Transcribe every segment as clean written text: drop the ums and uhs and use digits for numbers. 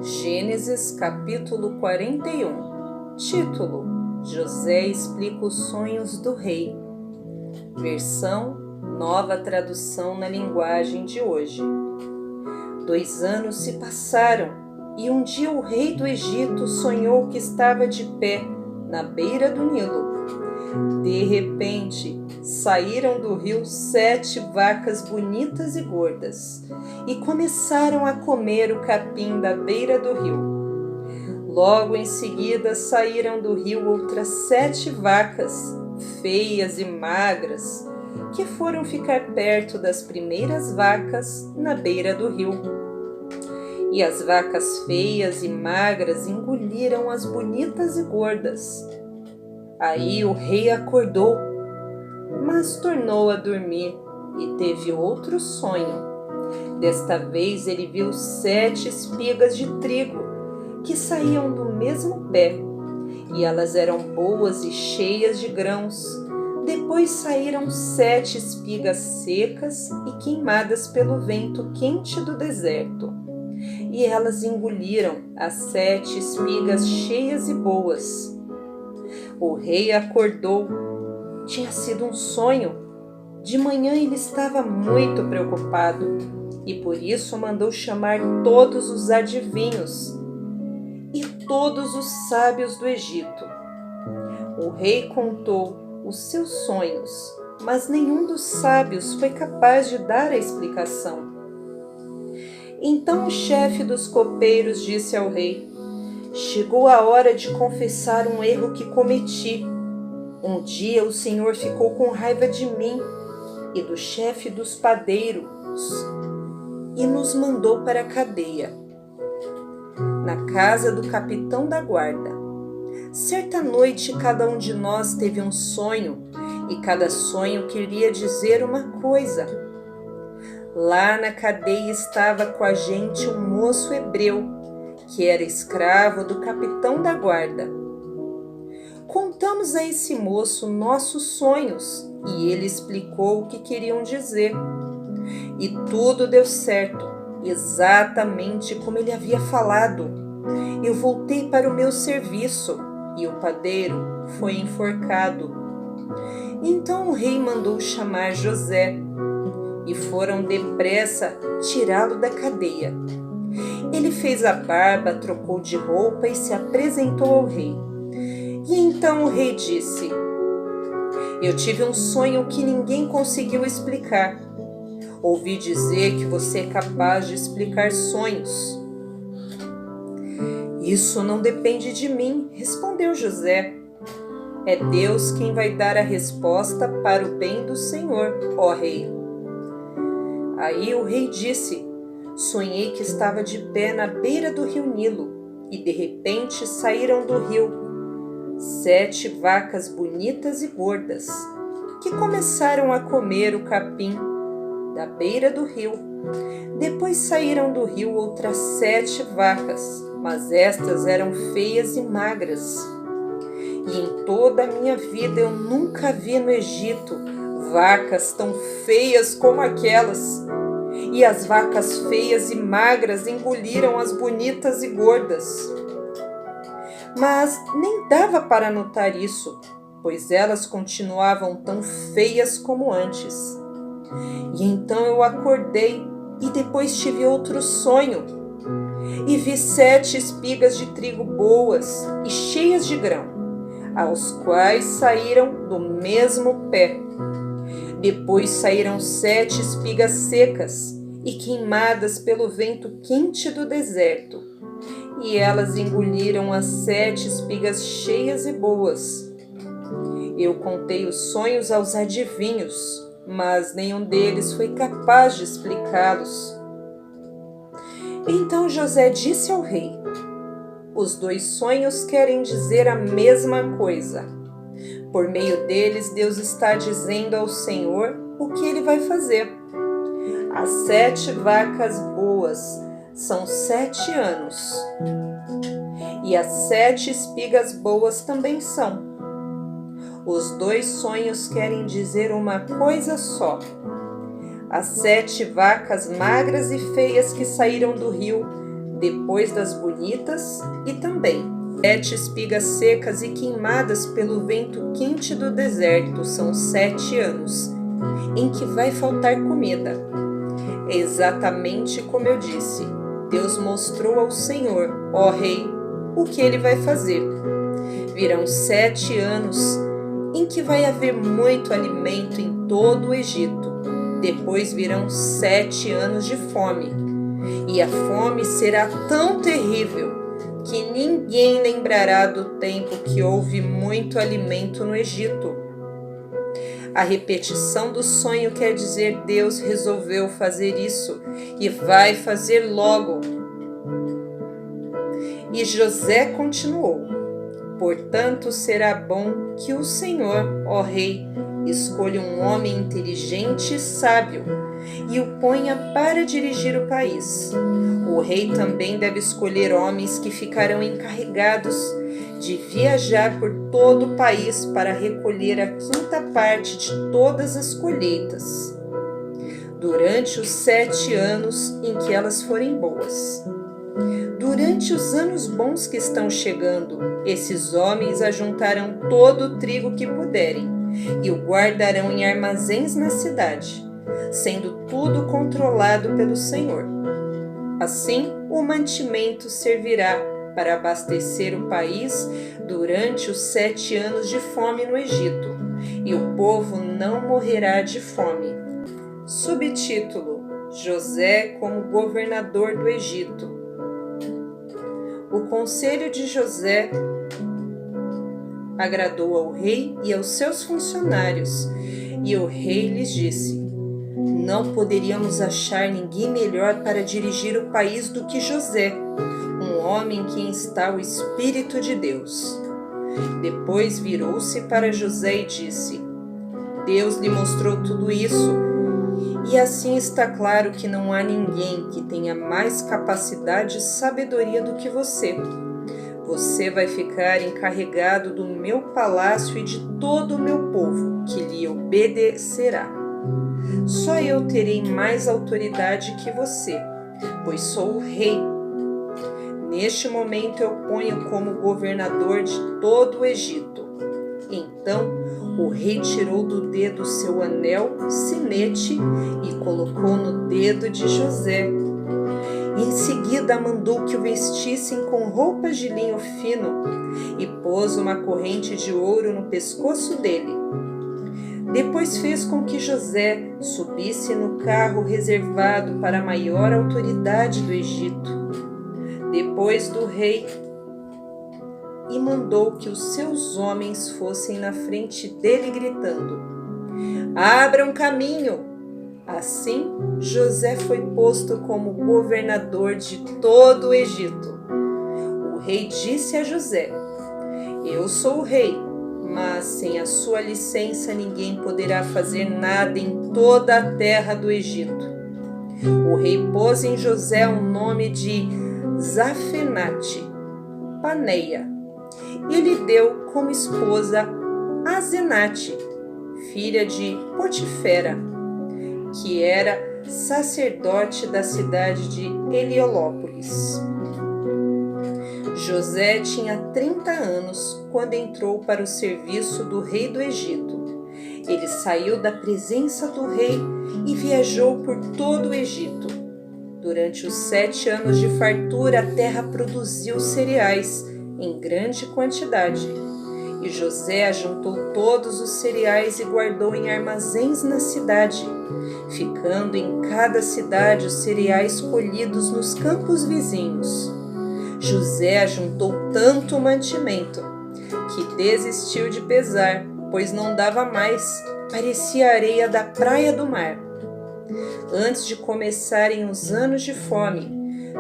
Gênesis capítulo 41. Título: José explica os sonhos do rei. Versão Nova Tradução na linguagem de hoje. 2 anos se passaram e um dia o rei do Egito sonhou que estava de pé na beira do Nilo. De repente, saíram do rio 7 vacas bonitas e gordas e começaram a comer o capim da beira do rio. Logo em seguida saíram do rio outras 7 vacas, feias e magras, que foram ficar perto das primeiras vacas na beira do rio. E as vacas feias e magras engoliram as bonitas e gordas. Aí o rei acordou, mas tornou a dormir e teve outro sonho. Desta vez ele viu 7 espigas de trigo que saíam do mesmo pé, e elas eram boas e cheias de grãos. Depois saíram 7 espigas secas e queimadas pelo vento quente do deserto, e elas engoliram as 7 espigas cheias e boas. O rei acordou. Tinha sido um sonho. De manhã ele estava muito preocupado e por isso mandou chamar todos os adivinhos e todos os sábios do Egito. O rei contou os seus sonhos, mas nenhum dos sábios foi capaz de dar a explicação. Então o chefe dos copeiros disse ao rei: chegou a hora de confessar um erro que cometi. Um dia o Senhor ficou com raiva de mim e do chefe dos padeiros e nos mandou para a cadeia, na casa do capitão da guarda. Certa noite cada um de nós teve um sonho e cada sonho queria dizer uma coisa. Lá na cadeia estava com a gente um moço hebreu que era escravo do capitão da guarda. Contamos a esse moço nossos sonhos e ele explicou o que queriam dizer. E tudo deu certo, exatamente como ele havia falado. Eu voltei para o meu serviço e o padeiro foi enforcado. Então o rei mandou chamar José e foram depressa tirá-lo da cadeia. Ele fez a barba, trocou de roupa e se apresentou ao rei. E então o rei disse: eu tive um sonho que ninguém conseguiu explicar. Ouvi dizer que você é capaz de explicar sonhos. Isso não depende de mim, respondeu José. É Deus quem vai dar a resposta para o bem do Senhor, ó rei. Aí o rei disse: sonhei que estava de pé na beira do rio Nilo e de repente saíram do rio 7 vacas bonitas e gordas que começaram a comer o capim da beira do rio. Depois saíram do rio outras 7 vacas, mas estas eram feias e magras. E em toda a minha vida eu nunca vi no Egito vacas tão feias como aquelas. E as vacas feias e magras engoliram as bonitas e gordas. Mas nem dava para notar isso, pois elas continuavam tão feias como antes. E então eu acordei e depois tive outro sonho. E vi 7 espigas de trigo boas e cheias de grão, aos quais saíram do mesmo pé. Depois saíram 7 espigas secas e queimadas pelo vento quente do deserto, e elas engoliram as 7 espigas cheias e boas. Eu contei os sonhos aos adivinhos, mas nenhum deles foi capaz de explicá-los. Então José disse ao rei: os 2 sonhos querem dizer a mesma coisa. Por meio deles, Deus está dizendo ao Senhor o que ele vai fazer. As 7 vacas boas são 7 anos. e as 7 espigas boas também são. Os 2 sonhos querem dizer uma coisa só. As 7 vacas magras e feias que saíram do rio, depois das bonitas, e também 7 espigas secas e queimadas pelo vento quente do deserto. São 7 anos em que vai faltar comida. É exatamente como eu disse. Deus mostrou ao Senhor, ó Rei, o que ele vai fazer. Virão 7 anos em que vai haver muito alimento em todo o Egito. Depois virão 7 anos de fome. E a fome será tão terrível que ninguém lembrará do tempo que houve muito alimento no Egito. A repetição do sonho quer dizer Deus resolveu fazer isso e vai fazer logo. E José continuou: portanto, será bom que o Senhor, ó Rei, escolha um homem inteligente e sábio e o ponha para dirigir o país. O rei também deve escolher homens que ficarão encarregados de viajar por todo o país para recolher a 5ª parte de todas as colheitas, durante os 7 anos em que elas forem boas. Durante os anos bons que estão chegando, esses homens ajuntarão todo o trigo que puderem e o guardarão em armazéns na cidade, sendo tudo controlado pelo Senhor. Assim, o mantimento servirá para abastecer o país durante os 7 anos de fome no Egito, e o povo não morrerá de fome. Subtítulo: José como governador do Egito. O conselho de José agradou ao rei e aos seus funcionários, e o rei lhes disse: não poderíamos achar ninguém melhor para dirigir o país do que José, um homem em quem está o Espírito de Deus. Depois virou-se para José e disse: Deus lhe mostrou tudo isso, e assim está claro que não há ninguém que tenha mais capacidade e sabedoria do que você. Você vai ficar encarregado do meu palácio e de todo o meu povo, que lhe obedecerá. Só eu terei mais autoridade que você, pois sou o rei. Neste momento eu ponho como governador de todo o Egito. Então o rei tirou do dedo seu anel sinete e colocou no dedo de José. Em seguida mandou que o vestissem com roupas de linho fino e pôs uma corrente de ouro no pescoço dele. Depois fez com que José subisse no carro reservado para a maior autoridade do Egito, depois do rei, e mandou que os seus homens fossem na frente dele gritando: abram caminho! Assim, José foi posto como governador de todo o Egito. O rei disse a José: eu sou o rei, mas sem a sua licença ninguém poderá fazer nada em toda a terra do Egito. O rei pôs em José o nome de Zafenate Paneia e lhe deu como esposa Asenate, filha de Potifera, que era sacerdote da cidade de Heliolópolis. José tinha 30 anos quando entrou para o serviço do rei do Egito. Ele saiu da presença do rei e viajou por todo o Egito. Durante os 7 anos de fartura, a terra produziu cereais em grande quantidade. E José ajuntou todos os cereais e guardou em armazéns na cidade, ficando em cada cidade os cereais colhidos nos campos vizinhos. José ajuntou tanto mantimento que desistiu de pesar, pois não dava mais, parecia a areia da praia do mar. Antes de começarem os anos de fome,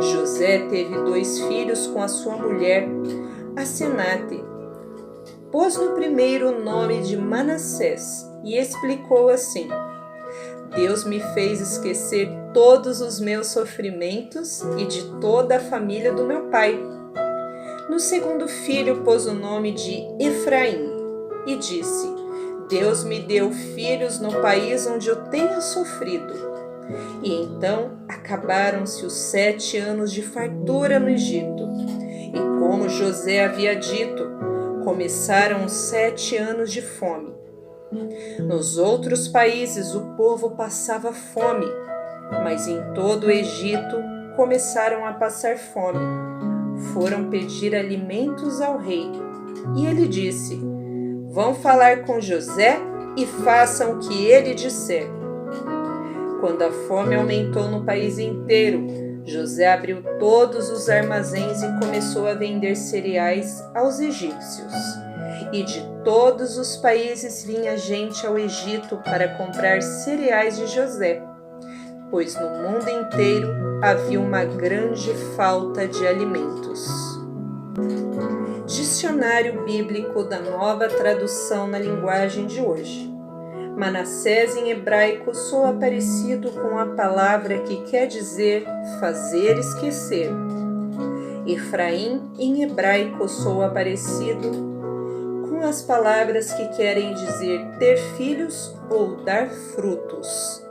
José teve 2 filhos com a sua mulher, Asenate. Pôs no primeiro o nome de Manassés e explicou assim: Deus me fez esquecer todos os meus sofrimentos e de toda a família do meu pai. No segundo filho pôs o nome de Efraim e disse: Deus me deu filhos no país onde eu tenho sofrido. E então acabaram-se os 7 anos de fartura no Egito. E como José havia dito, começaram os 7 anos de fome. Nos outros países o povo passava fome, mas em todo o Egito começaram a passar fome. Foram pedir alimentos ao rei, e ele disse: Vão falar com José e façam o que ele disser. Quando a fome aumentou no país inteiro, José abriu todos os armazéns e começou a vender cereais aos egípcios. E de todos os países vinha gente ao Egito para comprar cereais de José, pois no mundo inteiro havia uma grande falta de alimentos. Dicionário Bíblico da Nova Tradução na Linguagem de Hoje. Manassés em hebraico soa parecido com a palavra que quer dizer fazer esquecer. Efraim em hebraico soa parecido com as palavras que querem dizer ter filhos ou dar frutos.